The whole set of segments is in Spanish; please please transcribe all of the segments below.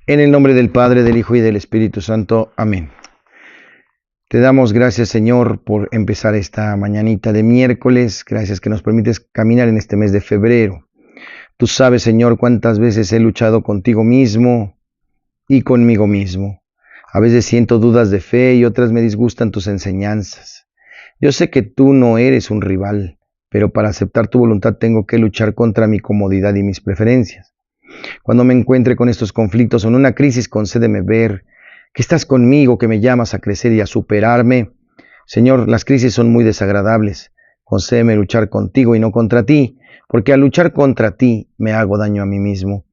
En el nombre del Padre, del Hijo y del Espíritu Santo. Amén. Te damos gracias, Señor, por empezar esta mañanita de miércoles. Gracias que nos permites caminar en este mes de febrero. Tú sabes, Señor, cuántas veces he luchado contigo mismo y conmigo mismo. A veces siento dudas de fe y otras me disgustan tus enseñanzas. Yo sé que tú no eres un rival, pero para aceptar tu voluntad tengo que luchar contra mi comodidad y mis preferencias. Cuando me encuentre con estos conflictos o en una crisis, concédeme ver que estás conmigo, que me llamas a crecer y a superarme. Señor, las crisis son muy desagradables. Concédeme luchar contigo y no contra ti, porque al luchar contra ti me hago daño a mí mismo.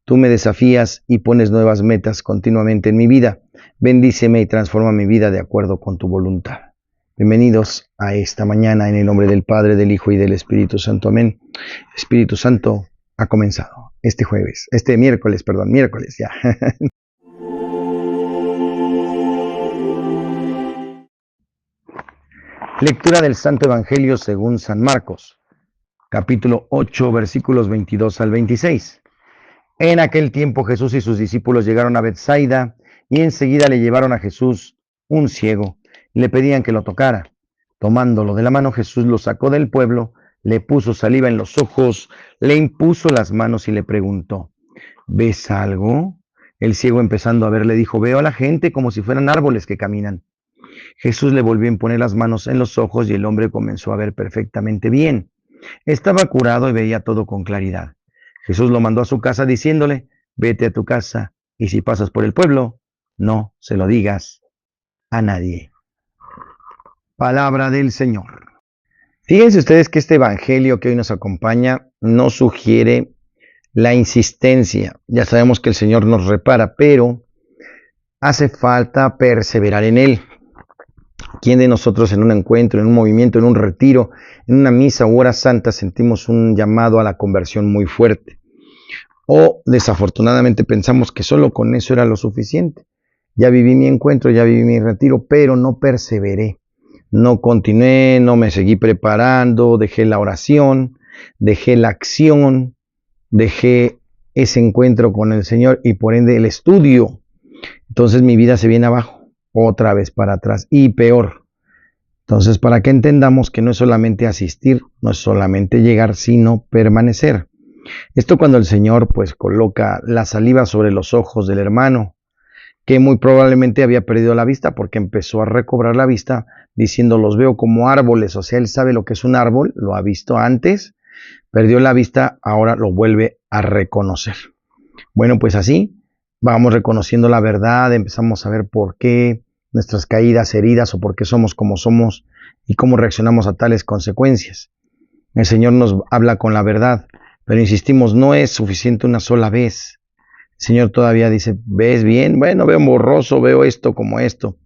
Tú me desafías y pones nuevas metas continuamente en mi vida. Bendíceme y transforma mi vida de acuerdo con tu voluntad. Bienvenidos a esta mañana en el nombre del Padre, del Hijo y del Espíritu Santo. Amén. Espíritu Santo ha comenzado miércoles ya. Lectura del Santo Evangelio según San Marcos, capítulo 8, versículos 22 al 26. En aquel tiempo Jesús y sus discípulos llegaron a Betsaida y enseguida le llevaron a Jesús un ciego y le pedían que lo tocara. Tomándolo de la mano, Jesús lo sacó del pueblo, le puso saliva en los ojos, le impuso las manos y le preguntó: ¿ves algo? El ciego, empezando a ver, le dijo: veo a la gente como si fueran árboles que caminan. Jesús le volvió a imponer las manos en los ojos y el hombre comenzó a ver perfectamente bien. Estaba curado y veía todo con claridad. Jesús lo mandó a su casa diciéndole: vete a tu casa y si pasas por el pueblo, no se lo digas a nadie. Palabra del Señor. Fíjense ustedes que este evangelio que hoy nos acompaña no sugiere la insistencia. Ya sabemos que el Señor nos repara, pero hace falta perseverar en Él. ¿Quién de nosotros en un encuentro, en un movimiento, en un retiro, en una misa u hora santa sentimos un llamado a la conversión muy fuerte? O desafortunadamente pensamos que solo con eso era lo suficiente. Ya viví mi encuentro, ya viví mi retiro, pero no perseveré. No continué, no me seguí preparando, dejé la oración, dejé la acción, dejé ese encuentro con el Señor y por ende el estudio. Entonces mi vida se viene abajo, otra vez para atrás y peor. Entonces, para que entendamos que no es solamente asistir, no es solamente llegar, sino permanecer. Esto cuando el Señor pues coloca la saliva sobre los ojos del hermano, que muy probablemente había perdido la vista porque empezó a recobrar la vista diciendo: los veo como árboles. O sea, él sabe lo que es un árbol, lo ha visto antes, perdió la vista, ahora lo vuelve a reconocer. Bueno, pues así vamos reconociendo la verdad, empezamos a ver por qué nuestras caídas, heridas o por qué somos como somos y cómo reaccionamos a tales consecuencias. El Señor nos habla con la verdad, pero insistimos, no es suficiente una sola vez. El Señor todavía dice: ¿ves bien? Bueno, veo borroso, veo esto como esto.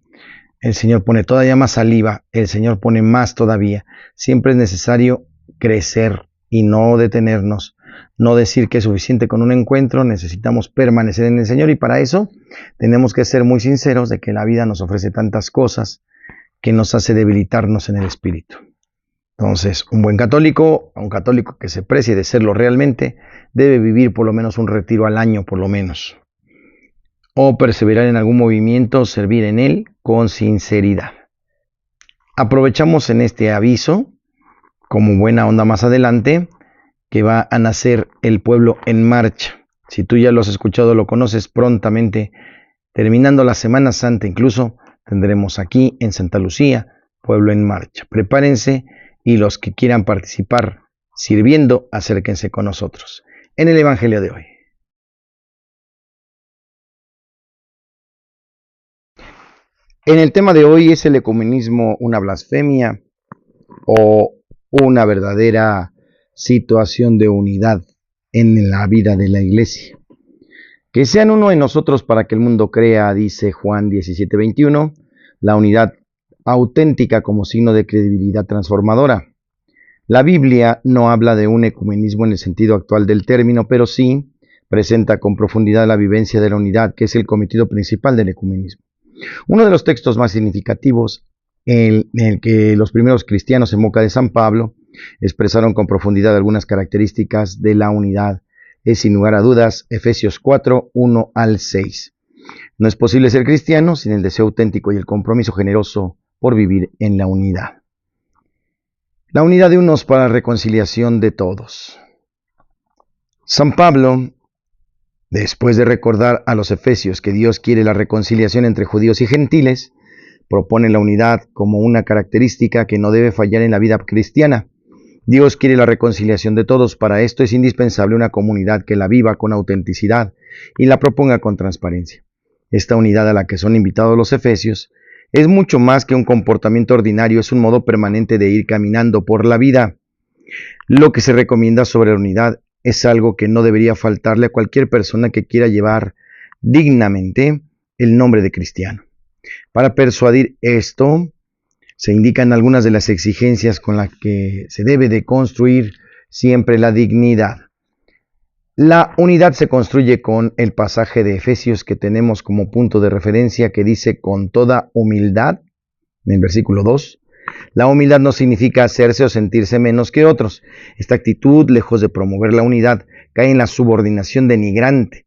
El Señor pone todavía más saliva, el Señor pone más todavía. Siempre es necesario crecer y no detenernos. No decir que es suficiente con un encuentro, necesitamos permanecer en el Señor y para eso tenemos que ser muy sinceros de que la vida nos ofrece tantas cosas que nos hace debilitarnos en el espíritu. Entonces, un buen católico, un católico que se precie de serlo realmente, debe vivir por lo menos un retiro al año, por lo menos. O perseverar en algún movimiento, servir en él con sinceridad. Aprovechamos en este aviso, como buena onda más adelante, que va a nacer el pueblo en marcha. Si tú ya lo has escuchado, lo conoces prontamente. Terminando la Semana Santa, incluso tendremos aquí en Santa Lucía, pueblo en marcha. Prepárense y los que quieran participar sirviendo, acérquense con nosotros. En el Evangelio de hoy. En el tema de hoy, ¿es el ecumenismo una blasfemia o una verdadera situación de unidad en la vida de la iglesia? Que sean uno en nosotros para que el mundo crea, dice Juan 17:21, la unidad auténtica como signo de credibilidad transformadora. La Biblia no habla de un ecumenismo en el sentido actual del término, pero sí presenta con profundidad la vivencia de la unidad, que es el cometido principal del ecumenismo. Uno de los textos más significativos en el que los primeros cristianos en boca de San Pablo expresaron con profundidad algunas características de la unidad es sin lugar a dudas Efesios 4, 1 al 6. No es posible ser cristiano sin el deseo auténtico y el compromiso generoso por vivir en la unidad. La unidad de unos para la reconciliación de todos. San Pablo, después de recordar a los efesios que Dios quiere la reconciliación entre judíos y gentiles, propone la unidad como una característica que no debe fallar en la vida cristiana. Dios quiere la reconciliación de todos. Para esto es indispensable una comunidad que la viva con autenticidad y la proponga con transparencia. Esta unidad a la que son invitados los efesios es mucho más que un comportamiento ordinario, es un modo permanente de ir caminando por la vida. Lo que se recomienda sobre la unidad es algo que no debería faltarle a cualquier persona que quiera llevar dignamente el nombre de cristiano. Para persuadir esto, se indican algunas de las exigencias con las que se debe de construir siempre la dignidad. La unidad se construye con el pasaje de Efesios que tenemos como punto de referencia, que dice con toda humildad, en el versículo 2. La humildad no significa hacerse o sentirse menos que otros. Esta actitud, lejos de promover la unidad, cae en la subordinación denigrante.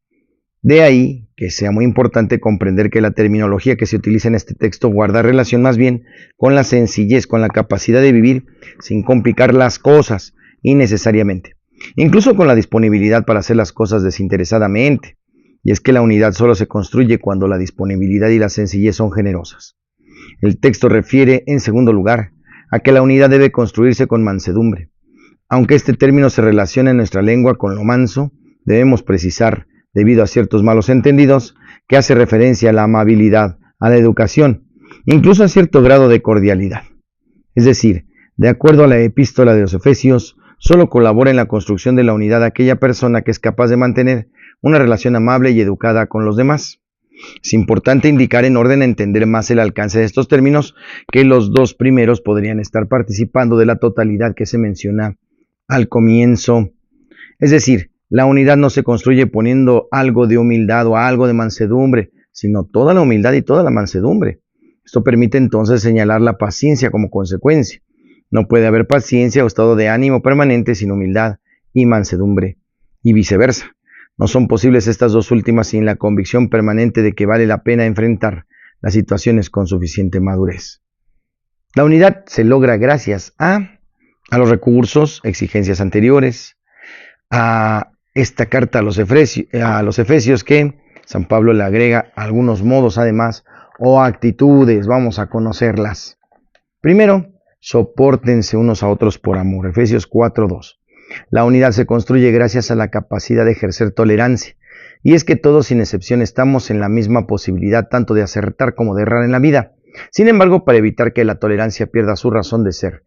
De ahí que sea muy importante comprender que la terminología que se utiliza en este texto guarda relación más bien con la sencillez, con la capacidad de vivir sin complicar las cosas innecesariamente, incluso con la disponibilidad para hacer las cosas desinteresadamente. Y es que la unidad solo se construye cuando la disponibilidad y la sencillez son generosas. El texto refiere, en segundo lugar, a que la unidad debe construirse con mansedumbre. Aunque este término se relaciona en nuestra lengua con lo manso, debemos precisar, debido a ciertos malos entendidos, que hace referencia a la amabilidad, a la educación, incluso a cierto grado de cordialidad. Es decir, de acuerdo a la epístola de los Efesios, solo colabora en la construcción de la unidad aquella persona que es capaz de mantener una relación amable y educada con los demás. Es importante indicar, en orden a entender más el alcance de estos términos, que los dos primeros podrían estar participando de la totalidad que se menciona al comienzo. Es decir, la unidad no se construye poniendo algo de humildad o algo de mansedumbre, sino toda la humildad y toda la mansedumbre. Esto permite entonces señalar la paciencia como consecuencia. No puede haber paciencia o estado de ánimo permanente sin humildad y mansedumbre, y viceversa. No son posibles estas dos últimas sin la convicción permanente de que vale la pena enfrentar las situaciones con suficiente madurez. La unidad se logra gracias a los recursos, exigencias anteriores, a esta carta a los Efesios que San Pablo le agrega algunos modos además o actitudes. Vamos a conocerlas. Primero, sopórtense unos a otros por amor. Efesios 4:2. La unidad se construye gracias a la capacidad de ejercer tolerancia. Y es que todos sin excepción estamos en la misma posibilidad tanto de acertar como de errar en la vida. Sin embargo, para evitar que la tolerancia pierda su razón de ser,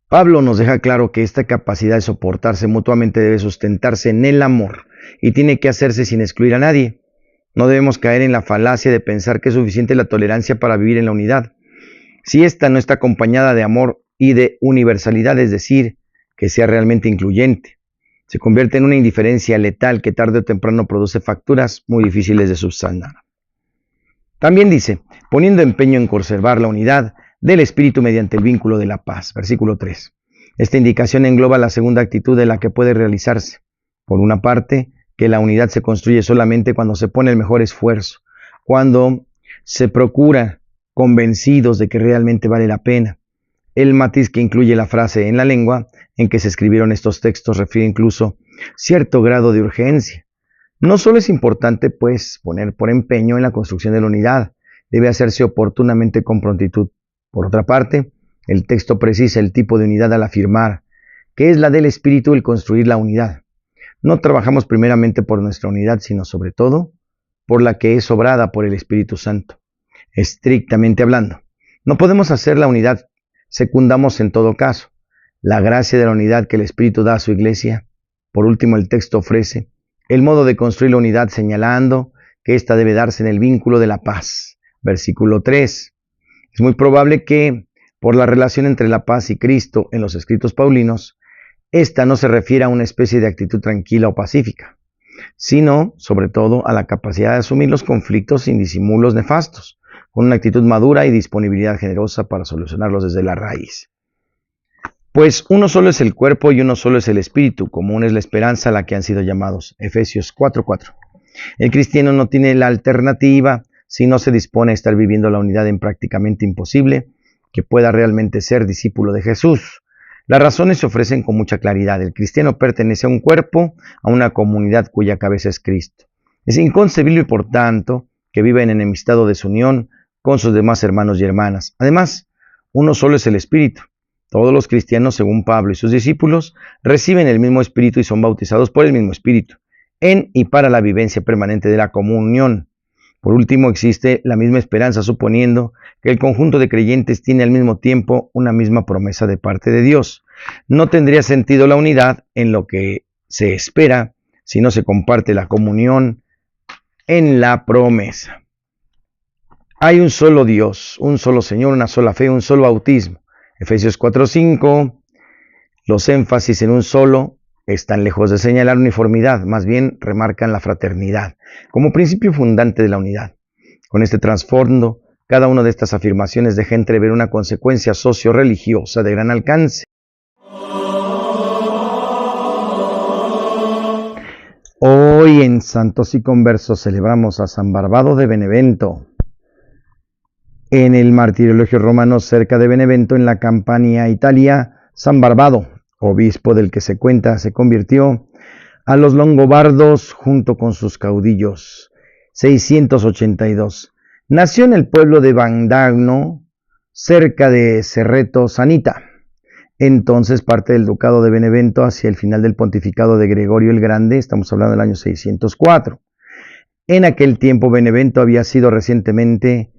Pablo nos deja claro que esta capacidad de soportarse mutuamente debe sustentarse en el amor y tiene que hacerse sin excluir a nadie. No debemos caer en la falacia de pensar que es suficiente la tolerancia para vivir en la unidad. Si esta no está acompañada de amor y de universalidad, es decir, que sea realmente incluyente, se convierte en una indiferencia letal que tarde o temprano produce facturas muy difíciles de subsanar. También dice, poniendo empeño en conservar la unidad del espíritu mediante el vínculo de la paz. Versículo 3. Esta indicación engloba la segunda actitud de la que puede realizarse. Por una parte, que la unidad se construye solamente cuando se pone el mejor esfuerzo, cuando se procura convencidos de que realmente vale la pena. El matiz que incluye la frase en la lengua en que se escribieron estos textos refiere incluso cierto grado de urgencia. No solo es importante, pues, poner por empeño en la construcción de la unidad, debe hacerse oportunamente con prontitud. Por otra parte, el texto precisa el tipo de unidad al afirmar que es la del espíritu el construir la unidad. No trabajamos primeramente por nuestra unidad, sino sobre todo por la que es obrada por el Espíritu Santo. Estrictamente hablando, no podemos hacer la unidad, secundamos en todo caso la gracia de la unidad que el Espíritu da a su iglesia. Por último, el texto ofrece el modo de construir la unidad señalando que ésta debe darse en el vínculo de la paz. Versículo 3. Es muy probable que, por la relación entre la paz y Cristo en los escritos paulinos, esta no se refiere a una especie de actitud tranquila o pacífica, sino, sobre todo, a la capacidad de asumir los conflictos sin disimulos nefastos, con una actitud madura y disponibilidad generosa para solucionarlos desde la raíz. Pues uno solo es el cuerpo y uno solo es el espíritu, común es la esperanza a la que han sido llamados. Efesios 4:4. El cristiano no tiene la alternativa si no se dispone a estar viviendo la unidad en prácticamente imposible que pueda realmente ser discípulo de Jesús. Las razones se ofrecen con mucha claridad. El cristiano pertenece a un cuerpo, a una comunidad cuya cabeza es Cristo. Es inconcebible, por tanto, que viva en enemistad o desunión con sus demás hermanos y hermanas. Además, uno solo es el Espíritu. Todos los cristianos, según Pablo y sus discípulos, reciben el mismo Espíritu y son bautizados por el mismo Espíritu, en y para la vivencia permanente de la comunión. Por último, existe la misma esperanza, suponiendo que el conjunto de creyentes tiene al mismo tiempo una misma promesa de parte de Dios. No tendría sentido la unidad en lo que se espera si no se comparte la comunión en la promesa. Hay un solo Dios, un solo Señor, una sola fe, un solo bautismo. Efesios 4:5, los énfasis en un solo están lejos de señalar uniformidad, más bien remarcan la fraternidad como principio fundante de la unidad. Con este trasfondo, cada una de estas afirmaciones deja entrever una consecuencia socio-religiosa de gran alcance. Hoy en Santos y Conversos celebramos a San Barbado de Benevento. En el martirologio romano cerca de Benevento, en la Campania, Italia, San Barbado, obispo del que se cuenta, se convirtió a los longobardos junto con sus caudillos. 682. Nació en el pueblo de Bandagno, cerca de Cerreto Sanita, entonces parte del ducado de Benevento hacia el final del pontificado de Gregorio el Grande, estamos hablando del año 604. En aquel tiempo Benevento había sido recientemente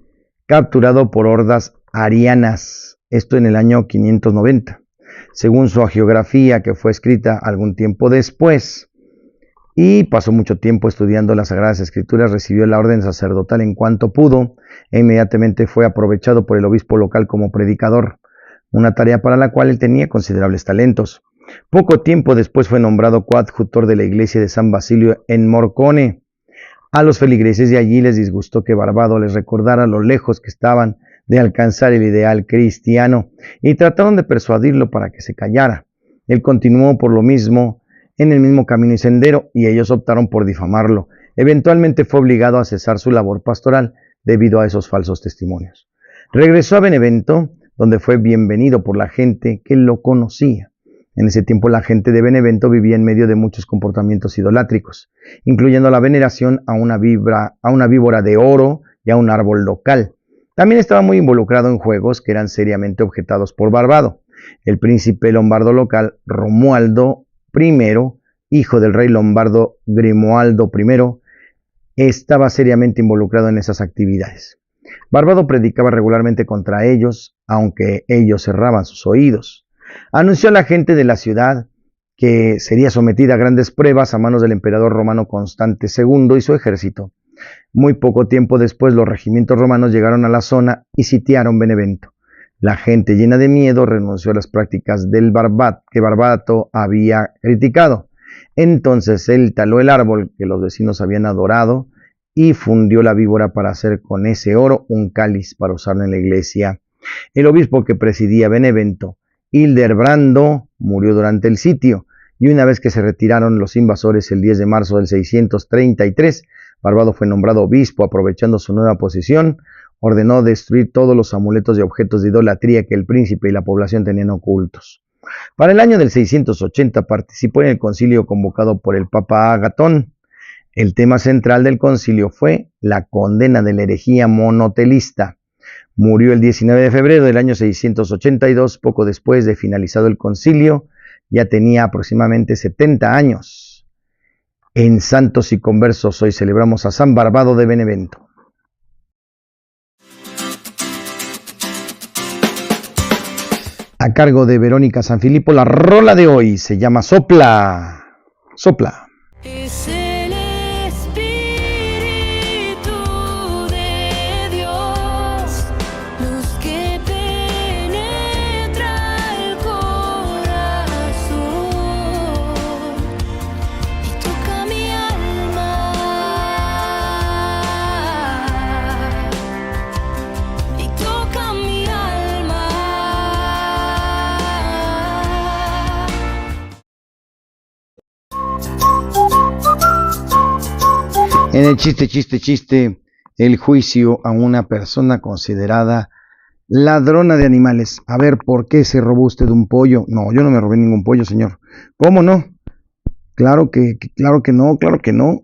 capturado por hordas arianas, esto en el año 590, según su hagiografía que fue escrita algún tiempo después, y pasó mucho tiempo estudiando las Sagradas Escrituras, recibió la orden sacerdotal en cuanto pudo, e inmediatamente fue aprovechado por el obispo local como predicador, una tarea para la cual él tenía considerables talentos. Poco tiempo después fue nombrado coadjutor de la iglesia de San Basilio en Morcone. A los feligreses de allí les disgustó que Barbado les recordara lo lejos que estaban de alcanzar el ideal cristiano y trataron de persuadirlo para que se callara. Él continuó por lo mismo en el mismo camino y sendero y ellos optaron por difamarlo. Eventualmente fue obligado a cesar su labor pastoral debido a esos falsos testimonios. Regresó a Benevento, donde fue bienvenido por la gente que lo conocía. En ese tiempo la gente de Benevento vivía en medio de muchos comportamientos idolátricos, incluyendo la veneración a una víbora de oro y a un árbol local. También estaba muy involucrado en juegos que eran seriamente objetados por Barbado. El príncipe lombardo local, Romualdo I, hijo del rey lombardo Grimoaldo I, estaba seriamente involucrado en esas actividades. Barbado predicaba regularmente contra ellos, aunque ellos cerraban sus oídos. Anunció a la gente de la ciudad que sería sometida a grandes pruebas a manos del emperador romano Constante II y su ejército. Muy poco tiempo después, los regimientos romanos llegaron a la zona y sitiaron Benevento. La gente, llena de miedo, renunció a las prácticas que Barbato había criticado. Entonces él taló el árbol que los vecinos habían adorado y fundió la víbora para hacer con ese oro un cáliz para usarlo en la iglesia. El obispo que presidía Benevento, Hildebrando, murió durante el sitio, y una vez que se retiraron los invasores el 10 de marzo del 633, Barbado fue nombrado obispo. Aprovechando su nueva posición, ordenó destruir todos los amuletos y objetos de idolatría que el príncipe y la población tenían ocultos. Para el año del 680 participó en el concilio convocado por el Papa Agatón. El tema central del concilio fue la condena de la herejía monotelista. Murió el 19 de febrero del año 682, poco después de finalizado el concilio. Ya tenía aproximadamente 70 años. En Santos y Conversos hoy celebramos a San Barbado de Benevento. A cargo de Verónica Sanfilippo, la rola de hoy se llama Sopla. Sopla. En el chiste, el juicio a una persona considerada ladrona de animales. A ver, ¿por qué se robó usted un pollo? No, yo no me robé ningún pollo, señor. ¿Cómo no? Claro que no, claro que no.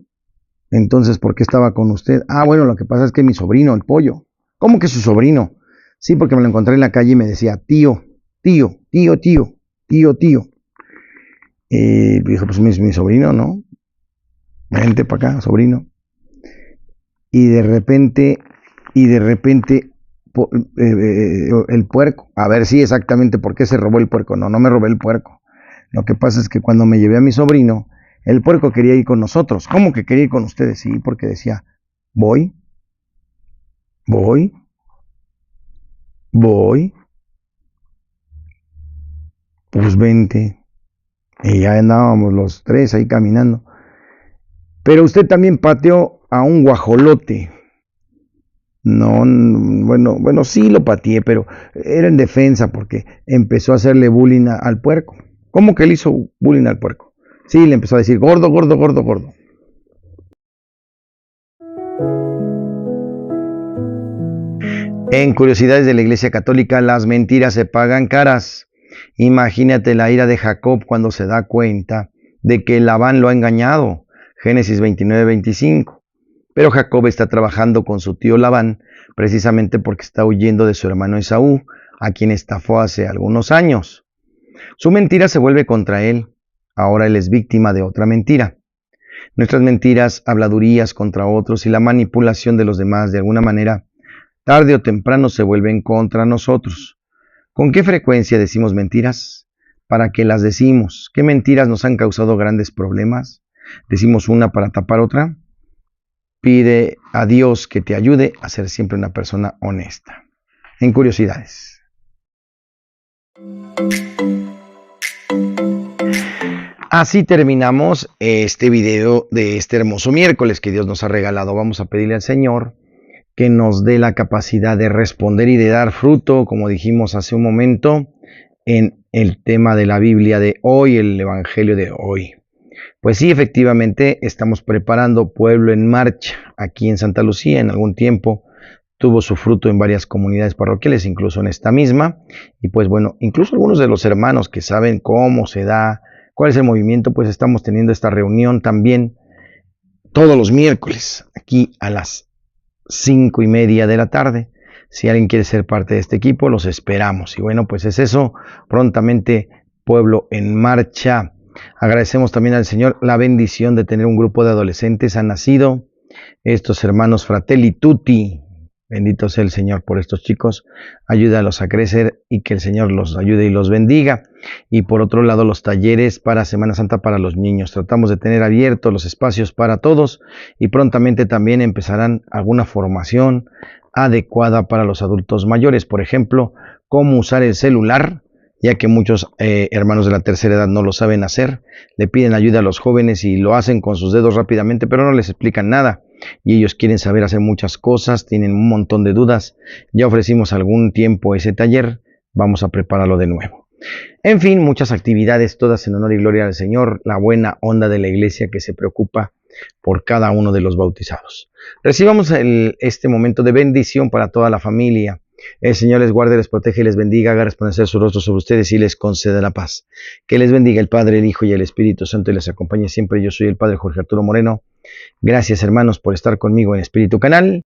Entonces, ¿por qué estaba con usted? Ah, bueno, lo que pasa es que mi sobrino, el pollo. ¿Cómo que su sobrino? Sí, porque me lo encontré en la calle y me decía, tío, tío, tío, tío, tío, tío. Y dijo, pues mi sobrino, ¿no? Vente para acá, sobrino. Y de repente, el puerco. A ver, sí, exactamente, ¿por qué se robó el puerco? No, no me robé el puerco. Lo que pasa es que cuando me llevé a mi sobrino, el puerco quería ir con nosotros. ¿Cómo que quería ir con ustedes? Sí, porque decía, voy, voy, voy, pues vente. Y ya andábamos los tres ahí caminando. Pero usted también pateó a un guajolote. No, bueno, sí lo pateé, pero era en defensa porque empezó a hacerle bullying al puerco. ¿Cómo que le hizo bullying al puerco? Sí, le empezó a decir gordo, gordo, gordo, gordo. En Curiosidades de la Iglesia Católica, las mentiras se pagan caras. Imagínate la ira de Jacob cuando se da cuenta de que Labán lo ha engañado. Génesis 29-25. Pero Jacob está trabajando con su tío Labán precisamente porque está huyendo de su hermano Esaú, a quien estafó hace algunos años. Su mentira se vuelve contra él. Ahora él es víctima de otra mentira. Nuestras mentiras, habladurías contra otros y la manipulación de los demás de alguna manera, tarde o temprano se vuelven contra nosotros. ¿Con qué frecuencia decimos mentiras? ¿Para qué las decimos? ¿Qué mentiras nos han causado grandes problemas? ¿Decimos una para tapar otra? Pide a Dios que te ayude a ser siempre una persona honesta. En Curiosidades. Así terminamos este video de este hermoso miércoles que Dios nos ha regalado. Vamos a pedirle al Señor que nos dé la capacidad de responder y de dar fruto, como dijimos hace un momento, en el tema de la Biblia de hoy, el Evangelio de hoy. Pues sí, efectivamente, estamos preparando Pueblo en Marcha aquí en Santa Lucía. En algún tiempo tuvo su fruto en varias comunidades parroquiales, incluso en esta misma. Y pues bueno, incluso algunos de los hermanos que saben cómo se da, cuál es el movimiento, pues estamos teniendo esta reunión también todos los miércoles, aquí a las 5:30 de la tarde. Si alguien quiere ser parte de este equipo, los esperamos. Y bueno, pues es eso, prontamente Pueblo en Marcha. Agradecemos también al Señor la bendición de tener un grupo de adolescentes. Han nacido estos hermanos Fratelli Tutti. Bendito sea el Señor por estos chicos. Ayúdalos a crecer y que el Señor los ayude y los bendiga. Y por otro lado, los talleres para Semana Santa para los niños. Tratamos de tener abiertos los espacios para todos y prontamente también empezarán alguna formación adecuada para los adultos mayores. Por ejemplo, cómo usar el celular, ya que muchos hermanos de la tercera edad no lo saben hacer. Le piden ayuda a los jóvenes y lo hacen con sus dedos rápidamente, pero no les explican nada. Y ellos quieren saber hacer muchas cosas, tienen un montón de dudas. Ya ofrecimos algún tiempo ese taller, vamos a prepararlo de nuevo. En fin, muchas actividades, todas en honor y gloria al Señor, la buena onda de la iglesia que se preocupa por cada uno de los bautizados. Recibamos este momento de bendición para toda la familia. El Señor les guarde, les protege y les bendiga, haga resplandecer su rostro sobre ustedes y les conceda la paz. Que les bendiga el Padre, el Hijo y el Espíritu Santo y les acompañe siempre. Yo soy el Padre Jorge Arturo Moreno. Gracias, hermanos, por estar conmigo en Espíritu Canal.